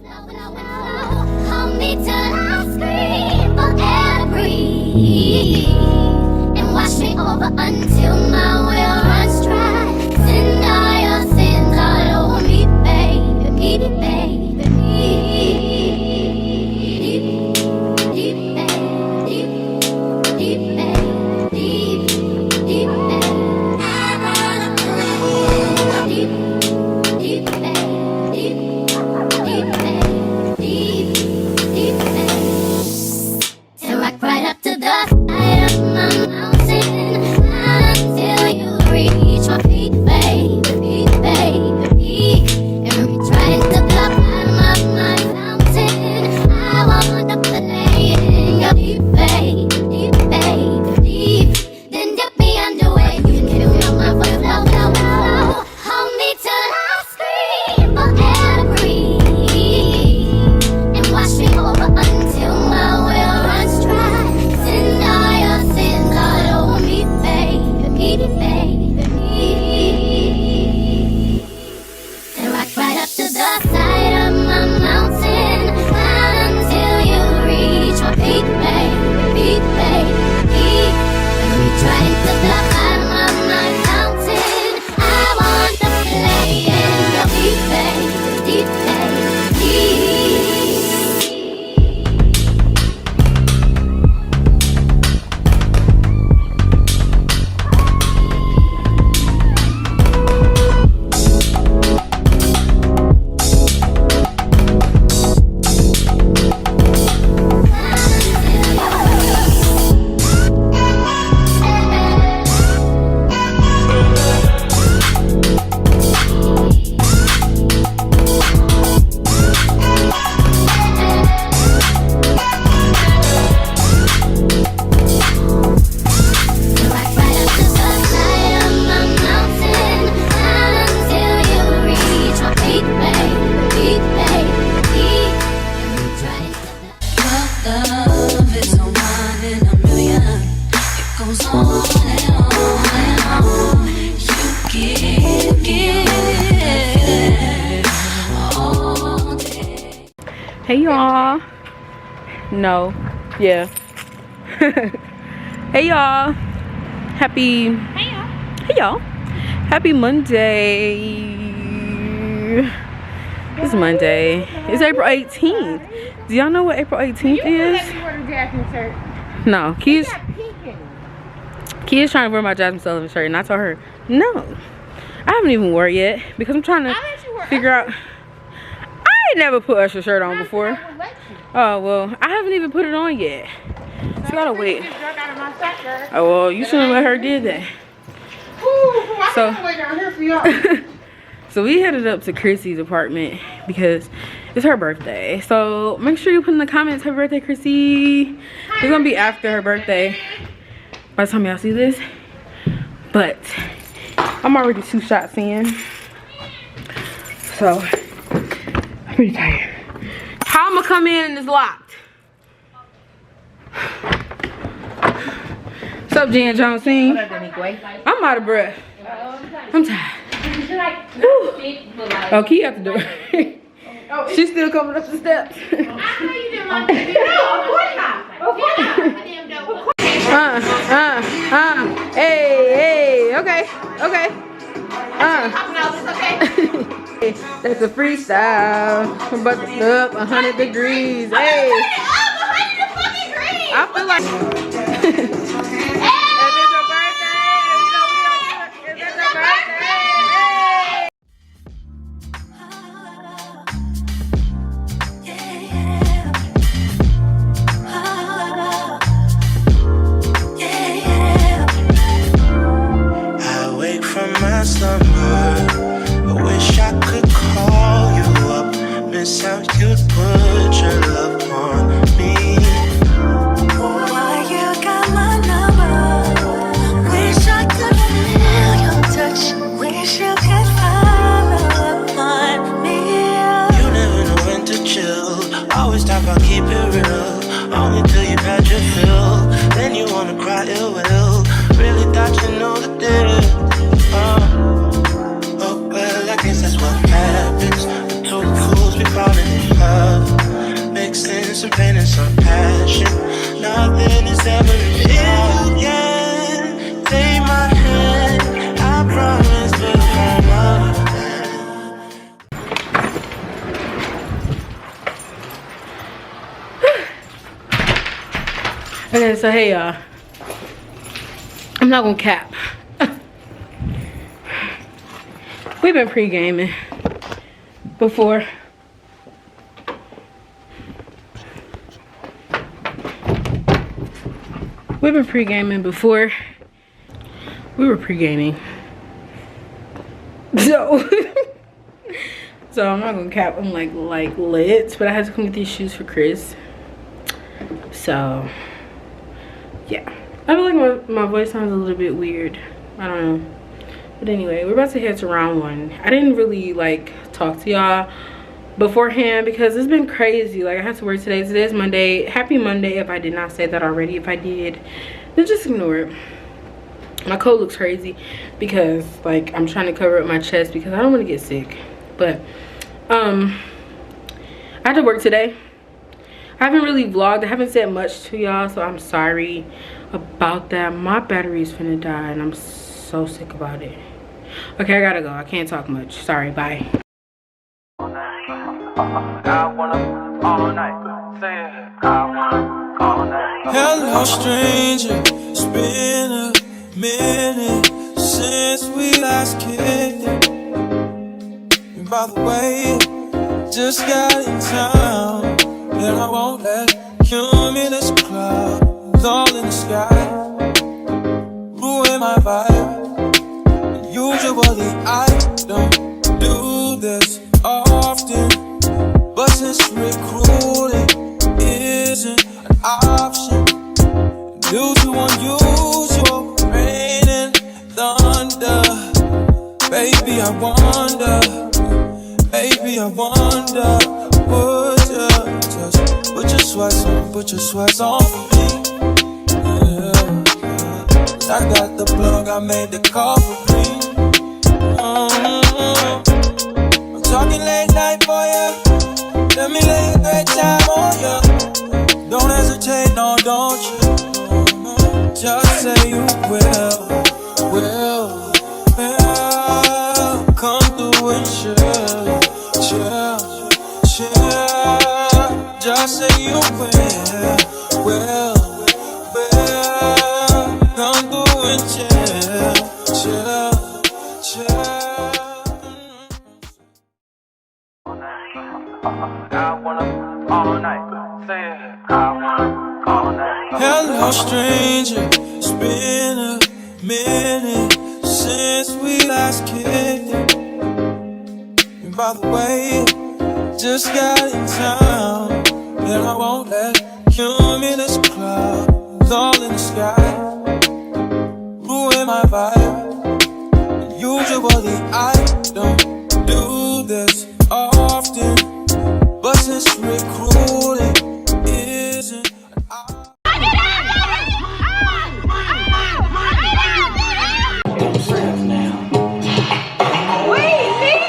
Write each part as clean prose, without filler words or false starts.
Hold me till I scream for air to breathe, and wash me over until my well runs dry. Send all your sins all over me, baby, baby, baby. Deep, deep, deep, deep, deep, I wanna breathe. Deep, deep, deep, deep, deep, deep, till rock right up to the side of my mountain, until you reach my feet, baby, baby, and reach right into the bottom of my fountain. I wanna play in your deep, baby, deep, then dip me underway. You can fill my mind for your love, love, love. Hold me till I scream for air to breathe, and wash me over until my well runs dry. Send all your sins all over me, baby, baby. Then rock right up to the side of my mountain, until you reach my feet, baby, baby, and reach right into the bottom of my fountain. I want to play in your deep, baby, deep, Love is a one in a million. It goes on and on and on. You give all day. Hey y'all. No. Yeah. Hey y'all. Happy. Hey y'all. Happy Monday. It's Monday. It's April 18th. Do y'all know what April 18th is? No. Key's trying to wear my Jasmine Sullivan shirt, and I told her, no. I haven't even worn it yet because I'm trying to figure out. I ain't never put Usher's shirt on before. Oh, well, I haven't even put it on yet. So I gotta wait. Oh, well, you shouldn't let her do that. So we headed up to Chrissy's apartment because it's her birthday. So make sure you put in the comments, happy birthday, Chrissy. It's gonna be after her birthday by the time y'all see this. But I'm already 2 shots in. So I'm pretty tired. How I'm gonna come in and it's locked? What's up, Jan Johnson? What up, Neek Way? I'm out of breath. I'm tired. Oh, Key at the door. She's still coming up the steps. I know you didn't like that. No, of course not. Hey, okay. That's a freestyle. But it's up 100 degrees. Hey. I feel like. Falling in love. pain and some passion. Nothing is ever enough. If you can take my hand, I promise we'll come up. Okay, so hey y'all, I'm not gonna cap. We've been pre-gaming before. We've been pre-gaming before. We were pre-gaming. So so I'm not gonna cap. I'm like lit, but I had to come get these shoes for Chris. So yeah, I feel like my voice sounds a little bit weird. I don't know. But anyway, we're about to head to round one. I didn't really like talk to y'all beforehand because it's been crazy. Like I had to work today. Today's Monday. Happy Monday if I did not say that already. If I did, then just ignore it. My coat looks crazy because like I'm trying to cover up my chest because I don't want to get sick. But I had to work today. I haven't really vlogged. I haven't said much to y'all, so I'm sorry about that. My battery's finna die and I'm so sick about it. Okay, I gotta go. I can't talk much. Sorry, bye. Hello, stranger. It's been a minute since we last kicked it. And by the way, just got in town, and I won't let cumulus clouds all in the sky ruin my vibe. Usually I don't do this often, but since recruiting isn't an option due to unusual rain and thunder, baby I wonder, would you just put your sweats on for me? Yeah. I got the plug, I made the call for me. I'm talking late night for ya. Let me lay a great time on ya. Don't hesitate, no, don't you? Just say you will. Come through and chill. Just say you will. Come through and chill. Hello, stranger. It's been a minute since we last kicked it. And by the way, just got in town, and I won't let cumulus clouds all in the sky ruin my vibe. Usually I don't do this often, but since recruiting isn't an option. Don't stop now. Wait, Neek!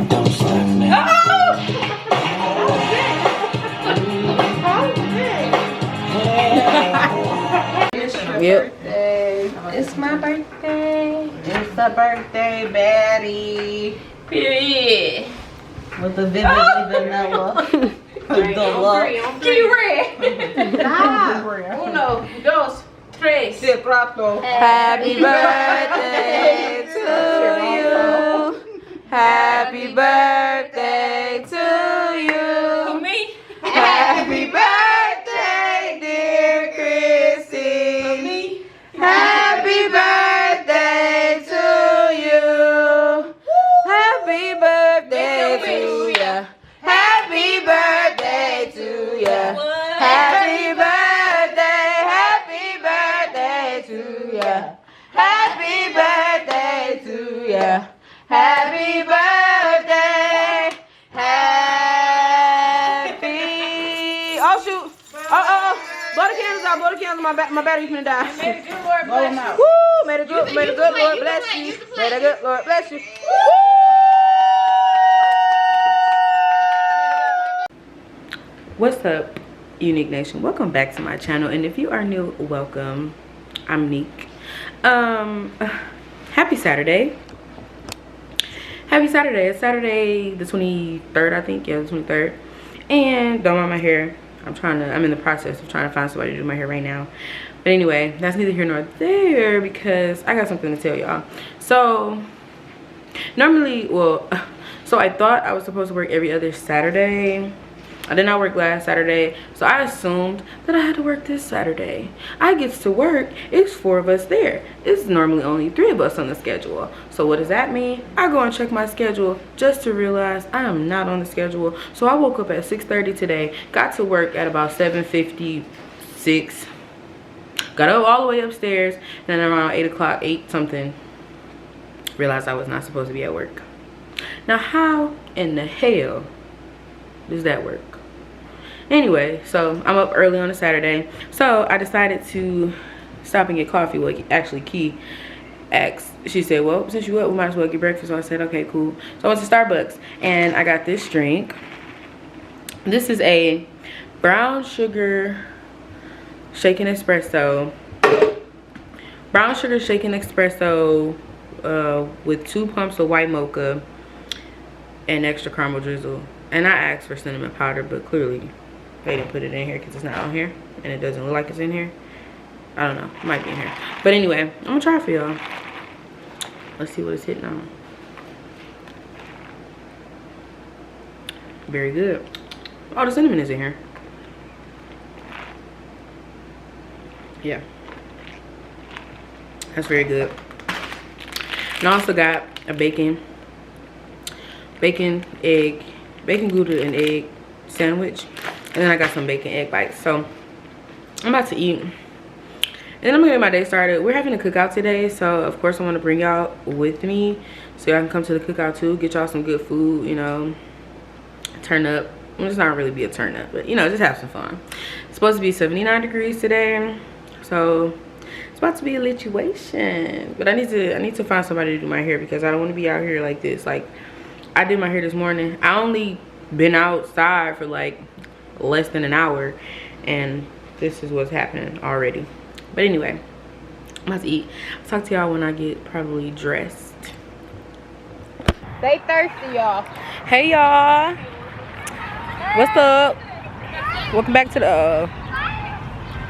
Don't stop now. Yep. It's my birthday. It's the birthday baddie. Period. With the vividly vanilla. Uno, dos, tres. Happy birthday to you. Happy birthday to you. Me? Happy birthday, dear Chrissy. Happy birthday to you. Happy birthday to ya. Happy birthday to ya. Happy birthday to ya. Happy birthday to ya. Happy birthday. Happy. Oh shoot. Oh. Blow the candles out. Blow the candles. My battery's gonna die. Blow them out. Woo! May the good Lord bless you. May the good Lord bless you. Woo! What's up, Unique Nation? Welcome back to my channel, and if you are new, welcome. I'm Neek. Happy Saturday. Happy Saturday. It's Saturday the 23rd, I think. Yeah, the 23rd. And don't mind my hair. I'm in the process of trying to find somebody to do my hair right now. But anyway, that's neither here nor there because I got something to tell y'all. So normally, so I thought I was supposed to work every other Saturday. I did not work last Saturday, so I assumed that I had to work this Saturday. I get to work, it's 4 of us there. It's normally only 3 of us on the schedule. So what does that mean? I go and check my schedule just to realize I am not on the schedule. So I woke up at 6:30 today, got to work at about 7:56. Got up all the way upstairs, and then around 8 o'clock, 8 something, realized I was not supposed to be at work. Now how in the hell does that work? Anyway, so I'm up early on a Saturday, so I decided to stop and get coffee. Well, actually Key asked, she said, well, since you up, we might as well get breakfast. So I said, okay, cool. So I went to Starbucks and I got this drink. This is a brown sugar shaken espresso. Brown sugar shaken espresso with 2 pumps of white mocha and extra caramel drizzle. And I asked for cinnamon powder, but clearly they didn't put it in here because it's not on here. And it doesn't look like it's in here. I don't know. It might be in here. But anyway, I'm going to try it for y'all. Let's see what it's hitting on. Very good. Oh, the cinnamon is in here. Yeah. That's very good. And I also got a bacon, gouda and egg sandwich, and then I got some bacon egg bites. So I'm about to eat, and then I'm gonna get my day started. We're having a cookout today, so of course I want to bring y'all with me so y'all can come to the cookout too, get y'all some good food, you know, turn up. Well, it's not really be a turn up, but you know, just have some fun. It's supposed to be 79 degrees today, so it's about to be a situation. But I need to find somebody to do my hair because I don't want to be out here like this. Like, I did my hair this morning. I only been outside for like less than an hour, and this is what's happening already. But anyway, I'm about to eat. I'll talk to y'all when I get probably dressed. Stay thirsty, y'all. Hey y'all, what's up? Welcome back to the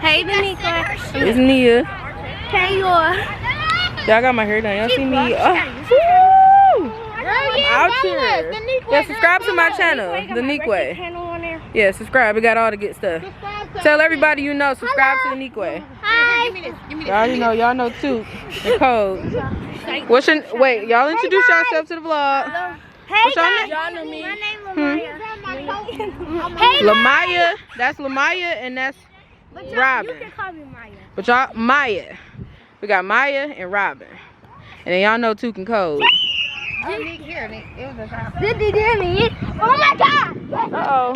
Hey, Lanikka. it's Nia. Hey, y'all. Y'all got my hair done. Y'all see me? Woo! I'm out here. Yeah, subscribe to my channel, the Neek Way. Yeah, subscribe. We got all the good stuff. Tell everybody you know. Subscribe to the Neek Way. Hi. Y'all know too. The code. What's your wait? Y'all introduce yourself to the vlog. Hey, What's your guys. name? Y'all know me. My name's Lamaya. Hey, Lamaya. That's Lamaya, and that's Robin. You can call me Maya. But y'all, Maya. We got Maya and Robin. And then y'all know two can code. Oh, Nick, here, Nick. It was a time. Oh my God! Uh-oh.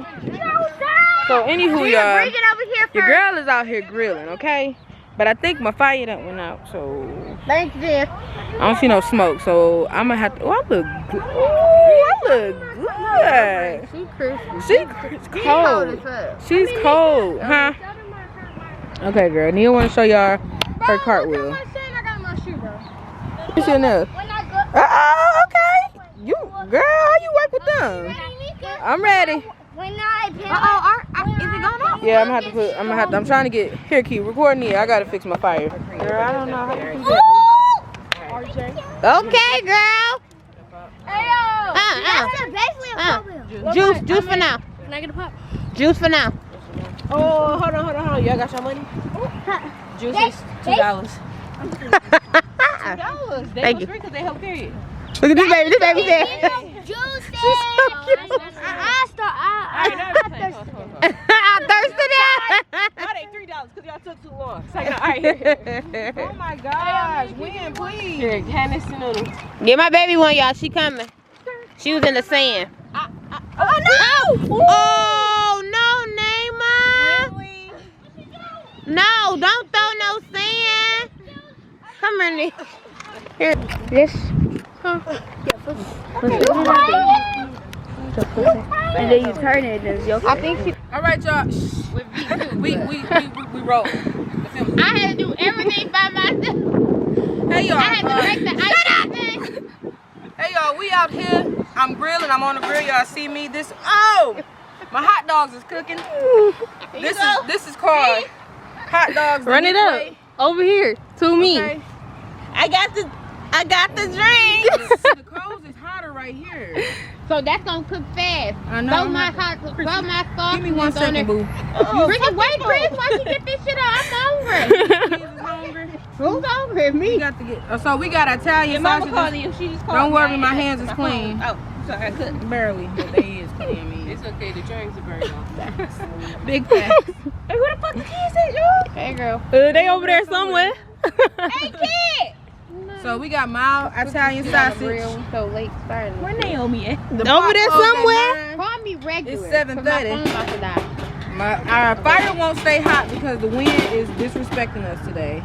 So anywho, Bring y'all, it over here your first. girl is out here grilling, okay? But I think my fire done went out, so Thank you, Jeff. I don't see no smoke. So I'm gonna have to. Oh, I look good. Oh, I look good. She crispy. She's cold. She's cold, huh? Okay, girl. Nia want to show y'all her cartwheel. I got my shoe, bro. What's your name? Oh, okay. You, girl, how you work with them? I'm ready. When I Is it going off? Yeah, I'm trying to get, here, Key, record Nia. I gotta fix my fire. Girl, I don't know how you do that. Okay, girl. That's basically a cartwheel. Juice for now. Can I get a pop? Juice for now. Oh, hold on. Y'all got your money? Juice is $2. $2. They Thank go you. free because they help period. Look at this baby. This baby said. Juice. I'm thirsty now. Now they $3 because y'all took too long. So, all right, here. Oh my gosh, win, please. Here, hand this to Noodle. Get my baby one, y'all. She coming. She was in the sand. Oh no! Oh no, Neymar. Really? No, don't throw no sand. Come here, Nick. Here, this. And then you turn it and it's your I think she. All right, y'all. We roll. I had to do everything by myself. Hey y'all. I had to make the ice. Hey y'all, we out here. I'm grilling. I'm on the grill. Y'all see me? My hot dogs is cooking. This is called hot dogs. Run it Neek up Way. over here to me. Okay. I got the drink. The coals is hotter right here. So that's gonna cook fast. I know. Throw my sauce. Give me 1 second, boo. Ricky, wait, Chris, why you get this shit out? I'm hungry. Who's hungry? Me. We got to get. So we got Italian sausages. you. She just called Don't me. worry, my hands is clean. Oh, sorry, I couldn't. Barely, but they is clean. I mean, It's okay. The drinks are burned off. big facts. Hey, who the fuck the kids at, y'all? Hey, girl. They over there somewhere. Hey, kid. So we got mild Italian sausage. So late starting. Where Naomi at? The Over pot there closed at somewhere. 9. Call me regular. It's 'cause my 7:30. phone about to die. Our fire won't stay hot because the wind is disrespecting us today.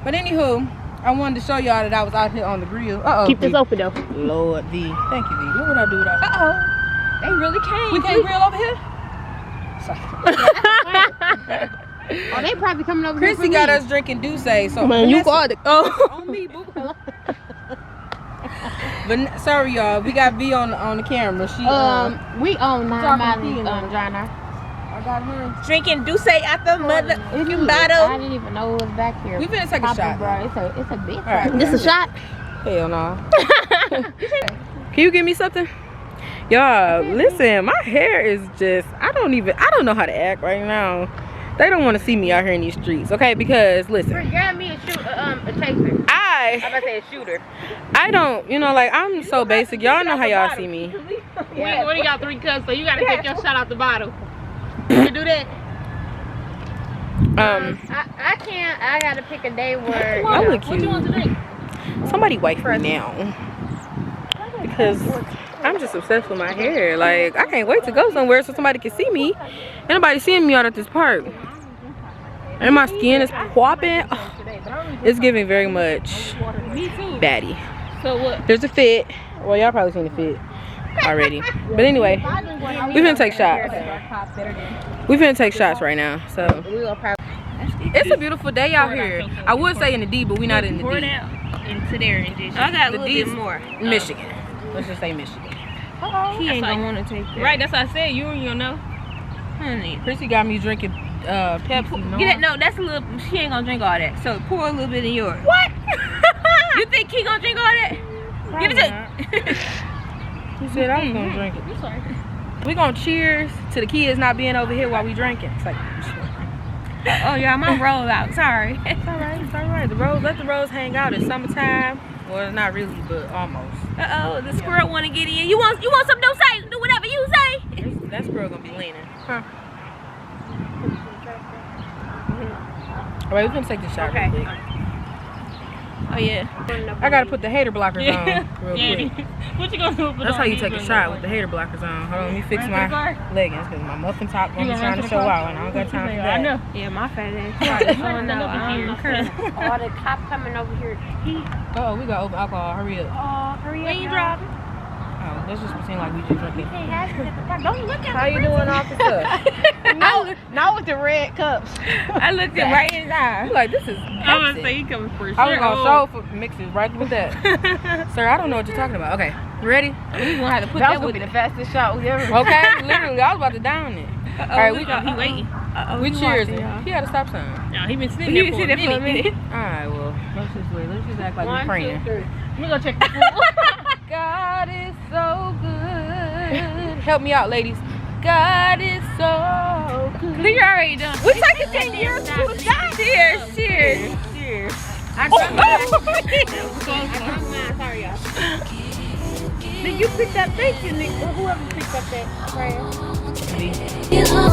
But anywho, I wanted to show y'all that I was out here on the grill. Keep this open though. Lord V. Thank you, V. What would I do without you? They really came. We can't grill over here? Oh, they probably coming over Chrissy here for got me. us drinking Douce, so Man, you got it. Oh. on me, boo. But sorry, y'all. We got V on the camera. She We own 9 Talking miles to you. John. I got her. Drinking Douce out the mother I bottle. didn't even know it was back here. We finna take a Popping, shot. bro. It's a big right. shot. This a shot? Hell no. Can you give me something? Y'all, listen, my hair is just, I don't know how to act right now. They don't want to see me out here in these streets, okay? Because, listen. Grab me a chaser. I'm about to say a shooter. I don't, like, I'm so basic. Y'all know how y'all see me. We only got 3 cups, so you gotta take your shot out the bottle. You do that? I can't. I gotta pick a day where. I look What you want to cute. drink? Somebody wipe me now. Because I'm just obsessed with my hair. Like, I can't wait to go somewhere so somebody can see me. Ain't nobody seeing me out at this park. And my skin is popping. Oh, it's giving very much Me too. baddie. So what? There's a fit. Well, y'all probably seen the fit already. But anyway, we finna take shots. We finna take shots right now. So it's a beautiful day out here. I would say in the D, but we not in the Pour it D. out into there and just. I got a The little D's bit more. Michigan. Let's just say Michigan. He ain't gonna want to take that. Right, that's what I said. You know. Honey. Chrissy got me drinking Pepsi. No? Get it? No, that's a little. She ain't gonna drink all that. So pour a little bit in yours. What? You think he gonna drink all that? Give it to. He said I was gonna drink it. I'm sorry. We gonna cheers to the kids not being over here while we drinking. It's like, Oh yeah, my roll out. Sorry. it's all right. It's all right. Let the roads hang out. It's summertime. Well, not really, but almost. Oh, the squirrel want to get in. You want something? Don't say. Do whatever you say. That squirrel gonna be leaning. Huh? All right, we gonna take this shot real quick. Oh yeah. I gotta put the hater blockers on real quick. What you gonna do? That's how you take a shot with the hater blockers on. Hold on, let me fix my leggings because my muffin top gonna be trying to show out and I don't got time for that. I know. Yeah, my fat ass. All the cops coming over here. Oh, we got open alcohol. Hurry up. Hurry When you driving? Oh, let's just pretend like we just drinking. Don't look at How you doing, officer? Not with the red cups. I looked him right in his eye. Like, this is I'm gonna say Pepsi. he coming for sure. I was gonna show for mixes right with that. Sir, I don't know what you're talking about. Okay, you ready? We gonna have to put That that was with gonna be the fastest shot we ever. Okay, literally, I was about to down it. All right, we he waiting. we cheers. He had a stop sign. No, he been sitting there for a minute. All right, well, let's just wait. Let's just act like we're praying. We gonna check the food. God is so good. Help me out, ladies. God is so good. You already done. We taking 10 years to the shot. Cheers, cheers, cheers. I got mine. Sorry, y'all. Did you pick that? Thank you, Nick. Whoever picked up that prayer. You know